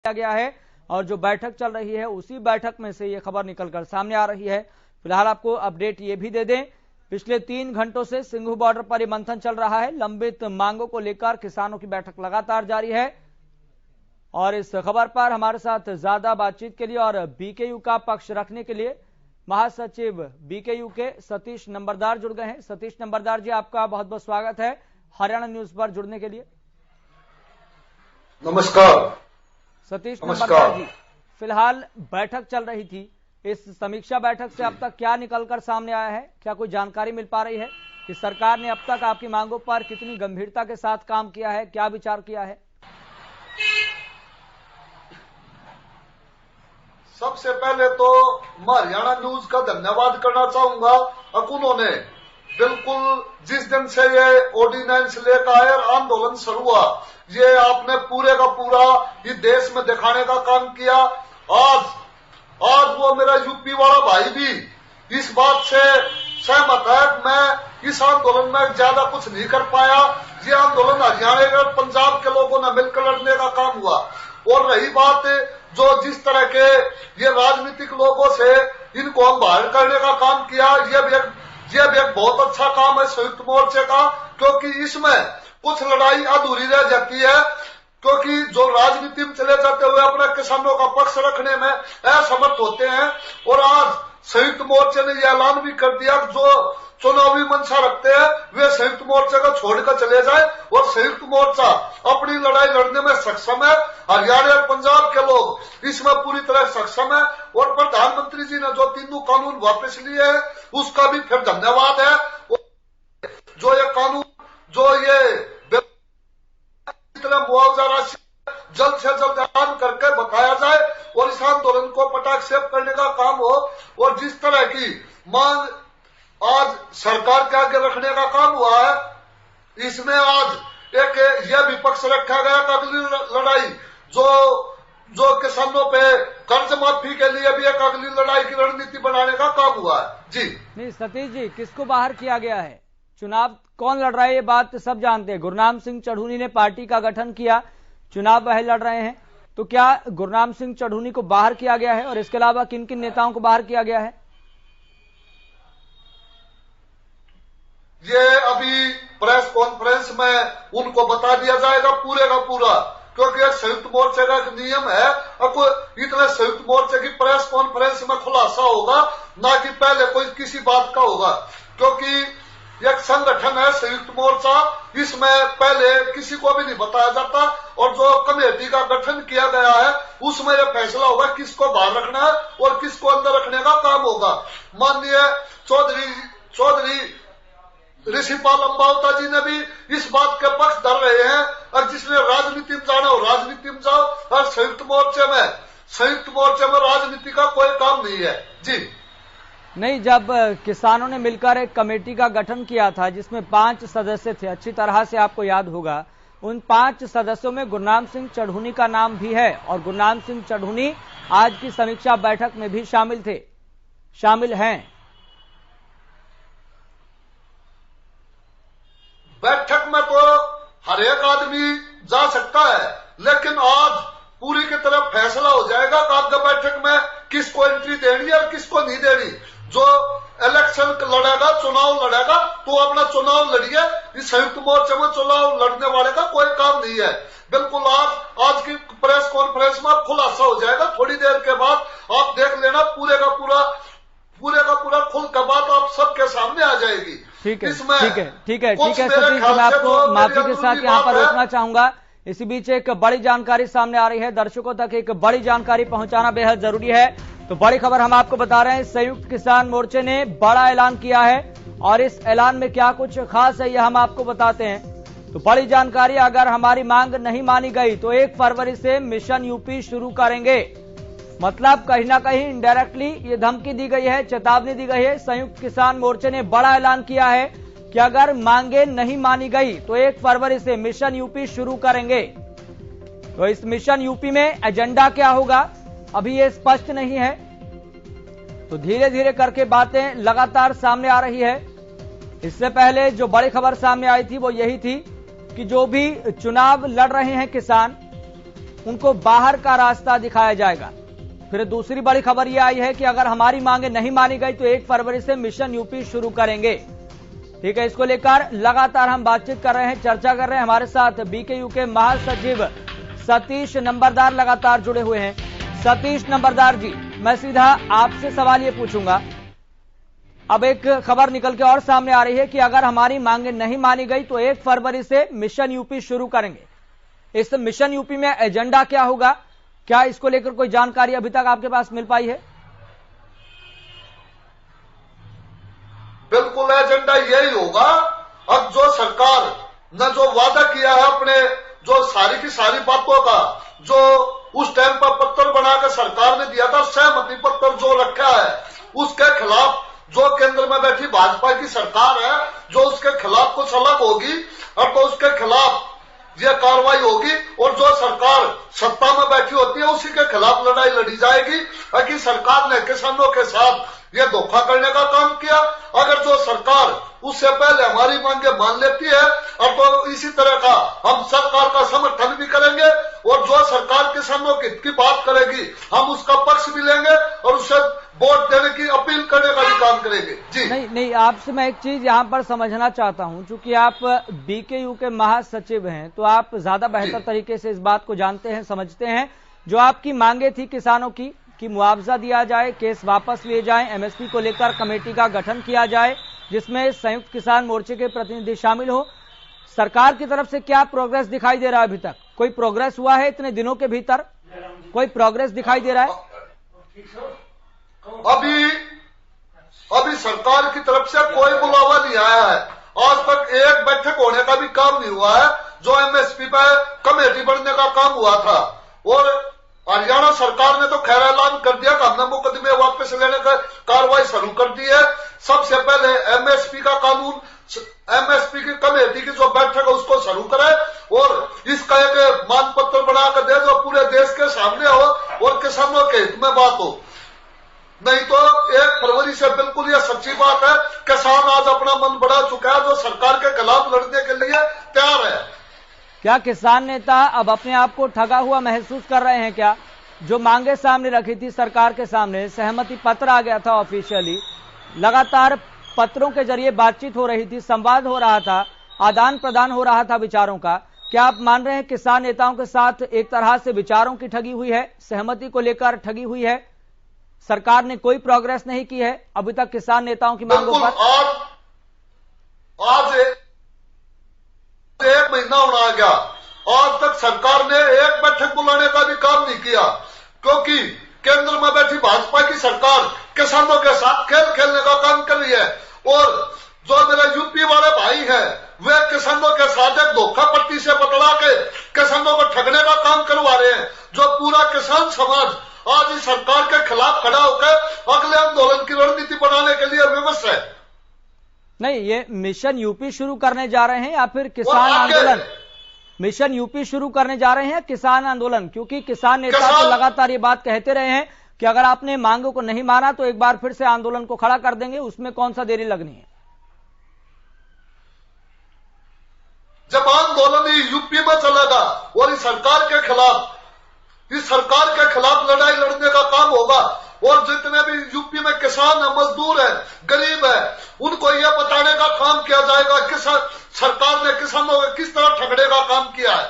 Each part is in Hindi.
किया गया है और जो बैठक चल रही है उसी बैठक में से ये खबर निकलकर सामने आ रही है। फिलहाल आपको अपडेट ये भी दे दें, पिछले 3 घंटों से सिंघू बॉर्डर पर मंथन चल रहा है। लंबित मांगों को लेकर किसानों की बैठक लगातार जारी है और इस खबर पर हमारे साथ ज्यादा बातचीत के लिए और बीकेयू का पक्ष रखने के लिए महासचिव बीकेयू के सतीश नंबरदार जुड़ गए हैं। सतीश नंबरदार जी, आपका बहुत बहुत स्वागत है हरियाणा न्यूज पर जुड़ने के लिए। नमस्कार सतीश नंबरदार जी, फिलहाल बैठक चल रही थी, इस समीक्षा बैठक से अब तक क्या निकलकर सामने आया है? क्या कोई जानकारी मिल पा रही है कि सरकार ने अब तक आपकी मांगों पर कितनी गंभीरता के साथ काम किया है, क्या विचार किया है? सबसे पहले तो मैं हरियाणा न्यूज का धन्यवाद करना चाहूंगा। उन्होंने बिल्कुल जिस दिन से ये ऑर्डिनेंस लेकर आए और आंदोलन शुरू हुआ, ये आपने पूरे का पूरा ये देश में दिखाने का काम किया। आज वो मेरा यूपी वाला भाई भी इस बात से सहमत है। मैं इस आंदोलन में ज्यादा कुछ नहीं कर पाया। ये आंदोलन हरियाणा और पंजाब के लोगों ने मिलकर लड़ने का काम हुआ। और रही बात जो जिस तरह के ये राजनीतिक लोगों से इनको हम बाहर करने का काम किया, ये भी एक बहुत अच्छा काम है संयुक्त मोर्चे का, क्योंकि इसमें कुछ लड़ाई अधूरी रह जाती है, क्योंकि जो राजनीति में चले जाते हुए अपने किसानों का पक्ष रखने में असमर्थ होते हैं। और आज संयुक्त मोर्चे ने यह ऐलान भी कर दिया कि जो चुनावी मंशा रखते हैं वे संयुक्त मोर्चे को छोड़कर चले जाए और संयुक्त मोर्चा अपनी लड़ाई लड़ने में सक्षम है। हरियाणा और पंजाब के लोग इसमें पूरी तरह सक्षम है। और प्रधानमंत्री जी ने जो 3 कानून वापस लिए हैं उसका भी फिर धन्यवाद है। जो ये कानून जो ये मुआवजा राशि जल्द से जल्द ऐलान करके बताया जाए और इस आंदोलन को पटाक्षेप करने का काम हो। और जिस तरह की मांग आज सरकार के आगे रखने का काम हुआ है, इसमें आज एक यह भी पक्ष रखा गया कि अगली लड़ाई जो किसानों पे कर्ज माफी के लिए भी एक अगली लड़ाई की रणनीति बनाने का काम हुआ है। जी नहीं सतीश जी, किसको बाहर किया गया है? चुनाव कौन लड़ रहा है ये बात सब जानते हैं। गुरनाम सिंह चढ़ूनी ने पार्टी का गठन किया, चुनाव वह लड़ रहे हैं, तो क्या गुरनाम सिंह चढ़ूनी को बाहर किया गया है और इसके अलावा किन किन नेताओं को बाहर किया गया है? ये अभी प्रेस कॉन्फ्रेंस में उनको बता दिया जाएगा पूरे का पूरा, क्योंकि एक संयुक्त मोर्चे का एक नियम है। अब इतने संयुक्त मोर्चे की प्रेस कॉन्फ्रेंस में खुलासा होगा, ना कि पहले कोई किसी बात का होगा, क्योंकि एक संगठन है संयुक्त मोर्चा, इसमें पहले किसी को भी नहीं बताया जाता। और जो कमेटी का गठन किया गया है उसमें यह फैसला होगा किसको बाहर रखना है और किसको अंदर रखने का काम होगा। माननीय चौधरी ऋषिपाल अंबावता जी ने भी इस बात के पक्ष धर रहे हैं, और जिसने राजनीति में जाना हो राजनीति में जाओ, और संयुक्त मोर्चे में राजनीति का कोई काम नहीं है। जी नहीं, जब किसानों ने मिलकर एक कमेटी का गठन किया था जिसमें 5 सदस्य थे, अच्छी तरह से आपको याद होगा, उन 5 सदस्यों में गुरनाम सिंह चढ़ूनी का नाम भी है और गुरनाम सिंह चढ़ूनी आज की समीक्षा बैठक में भी शामिल हैं। बैठक में तो हर एक आदमी जा सकता है, लेकिन आज पूरी की तरह फैसला हो जाएगा कि आगे बैठक में किसको एंट्री देनी है और किसको नहीं देनी। जो इलेक्शन लड़ेगा, चुनाव लड़ेगा, तो अपना चुनाव लड़िए। इस संयुक्त मोर्चे में चुनाव लड़ने वाले का कोई काम नहीं है। बिल्कुल आज की प्रेस कॉन्फ्रेंस में खुलासा हो जाएगा। थोड़ी देर के बाद आप देख लेना, पूरे का पूरा खुल का बात आप सबके सामने आ जाएगी। ठीक है सतीश जी, मैं आपको माफी के साथ यहाँ पर रोकना चाहूंगा। इसी बीच एक बड़ी जानकारी सामने आ रही है, दर्शकों तक एक बड़ी जानकारी पहुंचाना बेहद जरूरी है। तो बड़ी खबर हम आपको बता रहे हैं, संयुक्त किसान मोर्चे ने बड़ा ऐलान किया है और इस ऐलान में क्या कुछ खास है यह हम आपको बताते हैं। तो बड़ी जानकारी, अगर हमारी मांग नहीं मानी गई तो 1 फरवरी से मिशन यूपी शुरू करेंगे। मतलब कहीं ना कहीं इनडायरेक्टली ये धमकी दी गई है, चेतावनी दी गई है। संयुक्त किसान मोर्चे ने बड़ा ऐलान किया है कि अगर मांगे नहीं मानी गई तो 1 फरवरी से मिशन यूपी शुरू करेंगे। तो इस मिशन यूपी में एजेंडा क्या होगा अभी ये स्पष्ट नहीं है, तो धीरे धीरे करके बातें लगातार सामने आ रही है। इससे पहले जो बड़ी खबर सामने आई थी वो यही थी कि जो भी चुनाव लड़ रहे हैं किसान, उनको बाहर का रास्ता दिखाया जाएगा। फिर दूसरी बड़ी खबर यह आई है कि अगर हमारी मांगे नहीं मानी गई तो 1 फरवरी से मिशन यूपी शुरू करेंगे। ठीक है, इसको लेकर लगातार हम बातचीत कर रहे हैं, चर्चा कर रहे हैं। हमारे साथ बीकेयू के महासचिव सतीश नंबरदार लगातार जुड़े हुए हैं। सतीश नंबरदार जी, मैं सीधा आपसे सवाल ये पूछूंगा, अब एक खबर निकल के और सामने आ रही है कि अगर हमारी मांगे नहीं मानी गई तो 1 फरवरी से मिशन यूपी शुरू करेंगे। इस मिशन यूपी में एजेंडा क्या होगा, क्या इसको लेकर कोई जानकारी अभी तक आपके पास मिल पाई है? बिल्कुल एजेंडा यही होगा। अब जो सरकार ने जो वादा किया है अपने, जो सारी की सारी बातों का जो उस टाइम पर पत्र बनाकर सरकार ने दिया था, सहमति पत्र जो रखा है, उसके खिलाफ जो केंद्र में बैठी भाजपा की सरकार है, जो उसके खिलाफ कुछ अलग होगी और तो उसके खिलाफ ये कार्रवाई होगी। और जो सरकार सत्ता में बैठी होती है उसी के खिलाफ लड़ाई लड़ी जाएगी। कि सरकार ने किसानों के साथ ये धोखा करने का काम किया, अगर जो सरकार उससे पहले हमारी मांगे मान लेती है और तो इसी तरह का हम सरकार का समर्थन भी करेंगे। और जो सरकार किसानों के हित की बात करेगी हम उसका पक्ष भी लेंगे और उससे वोट देने की अपील करने का भी काम करेंगे। जी नहीं, आपसे मैं एक चीज यहाँ पर समझना चाहता हूँ, चूंकि आप बीकेयू के महासचिव हैं तो आप ज्यादा बेहतर तरीके से इस बात को जानते हैं, समझते हैं। जो आपकी मांगे थी किसानों की कि मुआवजा दिया जाए, केस वापस लिए जाए, एमएसपी को लेकर कमेटी का गठन किया जाए जिसमें संयुक्त किसान मोर्चे के प्रतिनिधि शामिल हो, सरकार की तरफ से क्या प्रोग्रेस दिखाई दे रहा है? अभी तक कोई प्रोग्रेस हुआ है? इतने दिनों के भीतर कोई प्रोग्रेस दिखाई दे रहा है? अभी सरकार की तरफ से कोई बुलावा नहीं आया है। आज तक एक बैठक होने का भी काम नहीं हुआ है। जो एमएसपी पर कमेटी बनने का काम हुआ था, और हरियाणा सरकार ने तो खैर ऐलान कर दिया कि हमने मुकदमे वापस लेने का कार्रवाई शुरू कर दी है। सबसे पहले एमएसपी का कानून, एमएसपी की कमेटी की जो बैठक है उसको शुरू करे और इसका एक मानपत्र बनाकर दे जो पूरे देश के सामने हो और किसानों के हित में बात हो। नहीं तो 1 फरवरी से बिल्कुल ये सच्ची बात है, किसान आज अपना मन बढ़ा चुका है, जो सरकार के खिलाफ लड़ने के लिए तैयार है। क्या किसान नेता अब अपने आप को ठगा हुआ महसूस कर रहे हैं क्या? जो मांगे सामने रखी थी सरकार के सामने, सहमति पत्र आ गया था ऑफिशियली, लगातार पत्रों के जरिए बातचीत हो रही थी, संवाद हो रहा था, आदान प्रदान हो रहा था विचारों का। क्या आप मान रहे हैं किसान नेताओं के साथ एक तरह से विचारों की ठगी हुई है, सहमति को लेकर ठगी हुई है? सरकार ने कोई प्रोग्रेस नहीं की है अभी तक किसान नेताओं की मांगों पर? आज 1 महीना होना आ गया, आज तक सरकार ने एक बैठक बुलाने का भी काम नहीं किया, क्योंकि केंद्र में बैठी भाजपा की सरकार किसानों के साथ खेल खेलने का काम कर रही है। और जो मेरे यूपी वाले भाई हैं वे किसानों के साथ एक धोखा पट्टी से बतला के किसानों को ठगने का काम करवा रहे हैं। जो पूरा किसान समाज आज इस सरकार के खिलाफ खड़ा होकर अगले आंदोलन की रणनीति बनाने के लिए विवश है। नहीं, ये मिशन यूपी शुरू करने जा रहे हैं या फिर किसान आंदोलन? मिशन यूपी शुरू करने जा रहे हैं किसान आंदोलन, क्योंकि किसान नेता तो लगातार ये बात कहते रहे हैं कि अगर आपने मांगों को नहीं माना तो एक बार फिर से आंदोलन को खड़ा कर देंगे, उसमें कौन सा देरी लगनी है? जब आंदोलन यूपी में चलेगा और इस सरकार के खिलाफ, इस सरकार के खिलाफ लड़ाई लड़ने का काम होगा, और जितने भी यूपी में किसान है, मजदूर है, गरीब है, उनको यह बताने का काम किया जाएगा कि सरकार ने किसानों को किस तरह ठगने का काम किया है।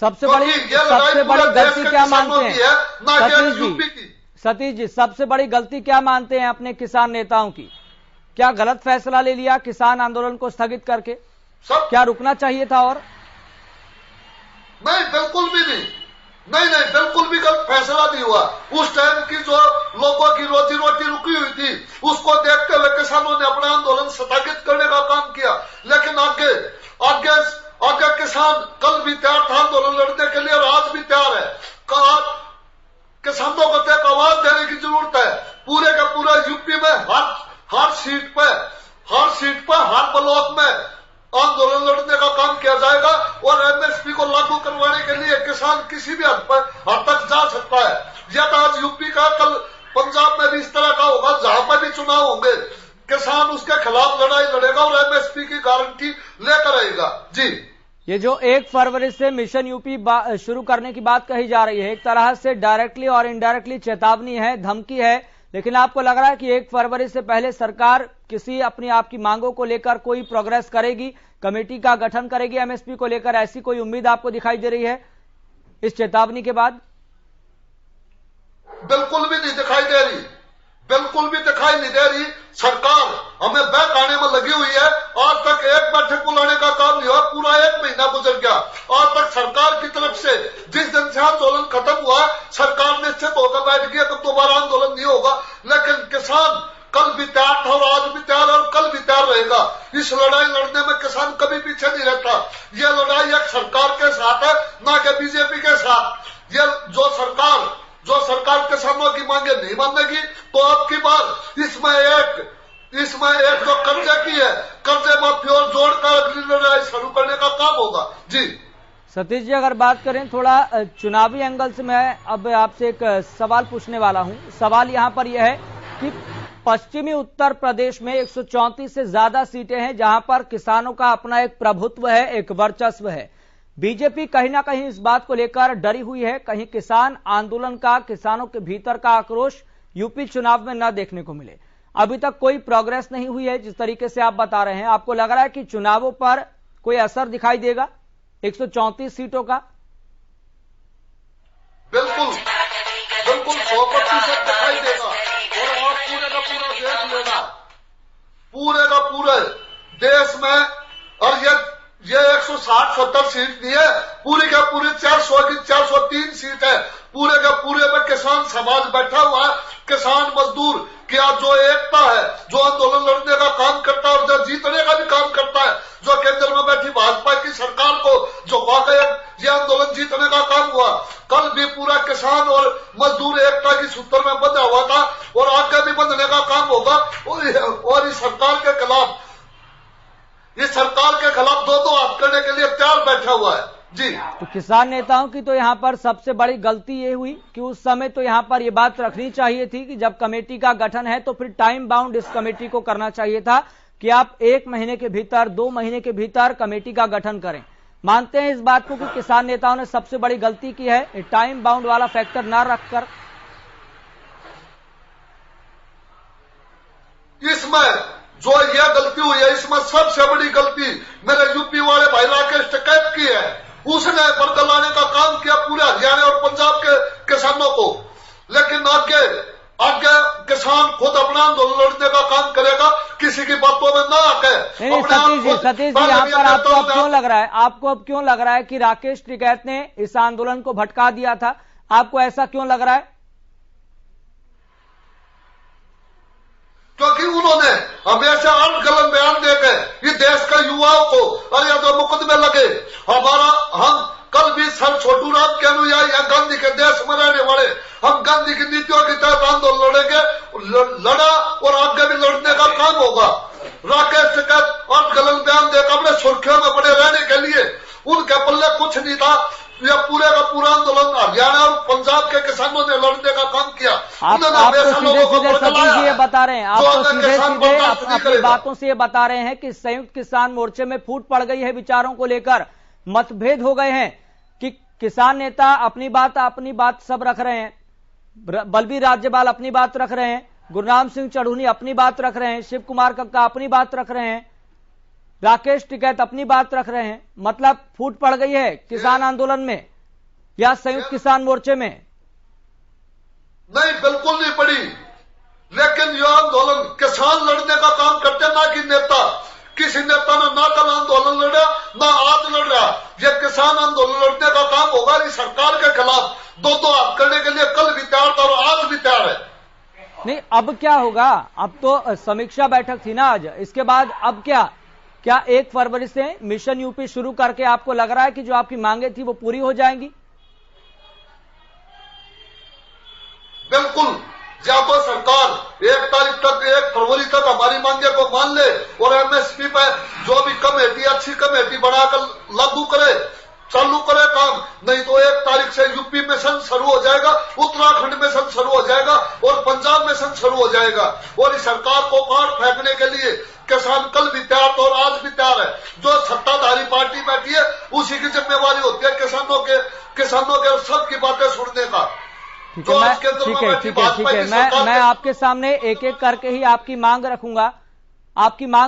सबसे बड़ी गलती क्या मानते हैं सतीश जी, सबसे बड़ी गलती क्या मानते हैं अपने किसान नेताओं की? क्या गलत फैसला ले लिया किसान आंदोलन को स्थगित करके? क्या रुकना चाहिए था? और नहीं, बिल्कुल भी नहीं, बिल्कुल भी गलत फैसला नहीं हुआ। उस टाइम की जो लोगों की रोजी रोटी रुकी हुई थी उसको देखते हुए किसानों ने अपना आंदोलन स्थगित करने का काम किया। लेकिन आगे किसान कल भी तैयार था आंदोलन लड़ने के लिए और आज भी तैयार है। किसानों को तो एक आवाज देने की जरूरत है। पूरे का पूरा यूपी में हर सीट पर हर ब्लॉक में आंदोलन लड़ने का काम किया जाएगा और एमएसपी को लागू करवाने के लिए किसान किसी भी हद तक जा सकता है। यह आज यूपी का, कल पंजाब में भी इस तरह का होगा, जहां पर भी चुनाव होंगे किसान उसके खिलाफ लड़ाई लड़ेगा और एमएसपी की गारंटी लेकर आएगा। जी ये जो 1 फरवरी से मिशन यूपी शुरू करने की बात कही जा रही है, एक तरह से डायरेक्टली और इनडायरेक्टली चेतावनी है, धमकी है, लेकिन आपको लग रहा है कि 1 फरवरी से पहले सरकार किसी अपनी आपकी मांगों को लेकर कोई प्रोग्रेस करेगी, कमेटी का गठन करेगी एमएसपी को लेकर, ऐसी कोई उम्मीद आपको दिखाई दे रही है इस चेतावनी के बाद? बिल्कुल भी नहीं दिखाई दे रही, बिल्कुल भी दिखाई नहीं दे रही। सरकार हमें बहकाने में लगी हुई है। आज तक एक बैठक बुलाने का काम नहीं हुआ, पूरा 1 महीना गुजर गया। आज तक सरकार की तरफ से जिस दिन से आंदोलन खत्म हुआ, सरकार निश्चित होकर बैठ गई कि दोबारा आंदोलन नहीं होगा। लेकिन किसान कल भी तैयार था और आज भी तैयार है और कल भी तैयार रहेगा। इस लड़ाई लड़ने में किसान कभी पीछे नहीं रहता। ये लड़ाई एक सरकार के साथ है, ना कि बीजेपी के साथ। ये जो सरकार किसानों की मांगे नहीं मानेगी, तो अब की बार इसमें एक जो कर्जे की है, कर्जे माफी और जोड़कर अगली लड़ाई शुरू करने का काम होगा। जी सतीश जी, अगर बात करें थोड़ा चुनावी एंगल से, मैं अब आपसे एक सवाल पूछने वाला हूं। सवाल यहां पर यह है कि पश्चिमी उत्तर प्रदेश में 134 से ज्यादा सीटें हैं जहां पर किसानों का अपना एक प्रभुत्व है, एक वर्चस्व है। बीजेपी कहीं ना कहीं इस बात को लेकर डरी हुई है, कहीं किसान आंदोलन का, किसानों के भीतर का आक्रोश यूपी चुनाव में न देखने को मिले। अभी तक कोई प्रोग्रेस नहीं हुई है जिस तरीके से आप बता रहे हैं। आपको लग रहा है कि चुनावों पर कोई असर दिखाई देगा 134 सीटों का? बिल्कुल 100% दिखाई देगा। और आप पूरे का पूरा देख लेना, पूरे का पूरे देश में, और ये 160-70 सीट नहीं है, पूरी का पूरी 400 की 403 सीट है। पूरे का पूरे में किसान समाज बैठा हुआ है। किसान मजदूर की आज जो एकता है, जो आंदोलन लड़ने का काम करता है और जो जीतने का भी काम करता है, जो केंद्र में बैठी भाजपा की सरकार को झुका के ये आंदोलन जीतने का काम हुआ। कल भी पूरा किसान और मजदूर एकता की सूत्र में बंधा हुआ था और आगे भी बंधने का काम होगा। और इस सरकार के खिलाफ दो हाथ करने के लिए तैयार बैठा हुआ है। जी, तो किसान नेताओं की तो यहाँ पर सबसे बड़ी गलती ये हुई कि उस समय तो यहाँ पर ये बात रखनी चाहिए थी कि जब कमेटी का गठन है तो फिर टाइम बाउंड इस कमेटी को करना चाहिए था कि आप 1 महीने के भीतर, 2 महीने के भीतर कमेटी का गठन करें। मानते हैं इस बात को कि किसान नेताओं ने सबसे बड़ी गलती की है, टाइम बाउंड वाला फैक्टर ना रखकर। इसमें जो यह गलती हुई है, इसमें सबसे बड़ी गलती मेरे यूपी वाले भाई राकेश टिकैत की है। उसने बरगलाने का काम किया पूरे हरियाणा और पंजाब के किसानों को। लेकिन आगे किसान खुद अपना आंदोलन लड़ने का काम करेगा, किसी की बातों में ना आके। सतीश जी, यहाँ पर आपको अब क्यों लग रहा है कि राकेश टिकैत ने इस आंदोलन को भटका दिया था? आपको ऐसा क्यों लग रहा है? क्योंकि उन्होंने हमेशा गलत बयान देकर ये देश का युवाओं को, अरे जो मुकदमे लगे, हम कल भी सर छोटू राम के अनुयायी या गांधी के देश में रहने वाले, हम गांधी की नीतियों के तहत आंदोलन लड़ा और आगे भी लड़ने का काम होगा। राकेश टिकैत और गलत बयान देकर अपने सुर्खियों में बने रहने के लिए उनके पल्ले कुछ नहीं था। यह पूरे का पूरा आंदोलन हरियाणा और पंजाब के किसानों ने लड़ने का काम किया। आप तो सीधे सतीश जी ये बता रहे हैं, आप तो सीधे अपनी बातों से ये बता रहे हैं कि संयुक्त किसान मोर्चे में फूट पड़ गई है, विचारों को लेकर मतभेद हो गए हैं, कि किसान नेता अपनी बात सब रख रहे हैं, बलबीर राज्यपाल अपनी बात रख रहे हैं, गुरनाम सिंह चढ़ूनी अपनी बात रख रहे हैं, शिव कुमार कक्का अपनी बात रख रहे हैं, राकेश टिकैत अपनी बात रख रहे हैं। मतलब फूट पड़ गई है किसान आंदोलन में या संयुक्त किसान मोर्चे में? नहीं, बिल्कुल नहीं पड़ी। लेकिन यह आंदोलन किसान लड़ने का काम करते, ना कि नेता। किसी नेता ने ना कल आंदोलन लड़ा, ना आज लड़ रहा। यह किसान आंदोलन लड़ने का काम होगा। इस सरकार के खिलाफ दो हाथ करने के लिए कल भी तैयार था और आज भी तैयार है। नहीं, अब क्या होगा? अब तो समीक्षा बैठक थी ना आज, इसके बाद अब क्या 1 फरवरी से मिशन यूपी शुरू करके आपको लग रहा है कि जो आपकी मांगे थी वो पूरी हो जाएंगी? बिल्कुल। या तो सरकार 1 तारीख तक, 1 फरवरी तक हमारी मांगे को मान ले और एमएसपी पे जो भी कमेटी, अच्छी कमेटी बनाकर लागू करे, चालू करे काम। नहीं तो 1 तारीख से यूपी मिशन शुरू हो जाएगा, उत्तराखंड मिशन शुरू हो जाएगा और पंजाब मिशन शुरू हो जाएगा। और इस सरकार को काट फेंकने के लिए किसान कल भी तैयार था और आज भी तैयार है। जो सत्ताधारी पार्टी बैठी है उसी की जिम्मेवारी होती है किसानों के सबकी बातें सुनने का। ठीक है, मैं आपके सामने एक एक करके ही आपकी मांग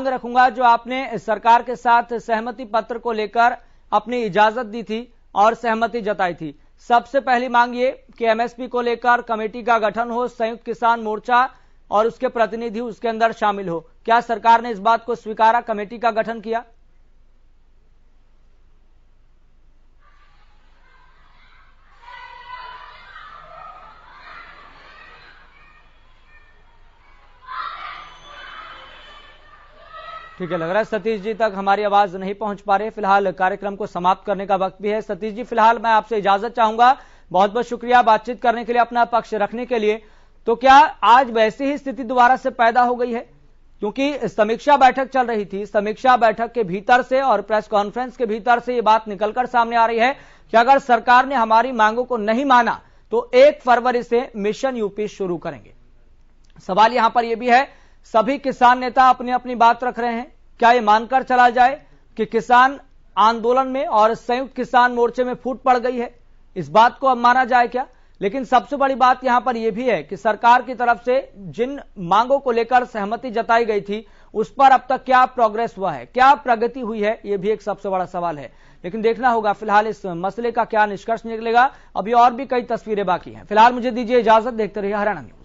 रखूंगा जो आपने सरकार के साथ सहमति पत्र को लेकर अपनी इजाजत दी थी और सहमति जताई थी। सबसे पहली मांग ये कि एमएसपी को लेकर कमेटी का गठन हो, संयुक्त किसान मोर्चा और उसके प्रतिनिधि उसके अंदर शामिल हो। क्या सरकार ने इस बात को स्वीकारा, कमेटी का गठन किया? ठीक है, लग रहा है सतीश जी तक हमारी आवाज नहीं पहुंच पा रही। फिलहाल कार्यक्रम को समाप्त करने का वक्त भी है। सतीश जी, फिलहाल मैं आपसे इजाजत चाहूंगा। बहुत बहुत शुक्रिया बातचीत करने के लिए, अपना पक्ष रखने के लिए। तो क्या आज वैसी ही स्थिति दोबारा से पैदा हो गई है? क्योंकि समीक्षा बैठक चल रही थी, समीक्षा बैठक के भीतर से और प्रेस कॉन्फ्रेंस के भीतर से ये बात निकलकर सामने आ रही है कि अगर सरकार ने हमारी मांगों को नहीं माना तो 1 फरवरी से मिशन यूपी शुरू करेंगे। सवाल यहां पर यह भी है, सभी किसान नेता अपनी अपनी बात रख रहे हैं। क्या ये मानकर चला जाए कि किसान आंदोलन में और संयुक्त किसान मोर्चे में फूट पड़ गई है? इस बात को अब माना जाए क्या? लेकिन सबसे बड़ी बात यहां पर यह भी है कि सरकार की तरफ से जिन मांगों को लेकर सहमति जताई गई थी उस पर अब तक क्या प्रोग्रेस हुआ है, क्या प्रगति हुई है, यह भी एक सबसे बड़ा सवाल है। लेकिन देखना होगा फिलहाल इस मसले का क्या निष्कर्ष निकलेगा। अभी और भी कई तस्वीरें बाकी हैं। फिलहाल मुझे दीजिए इजाजत, देखते रहिए हरियाणा न्यूज।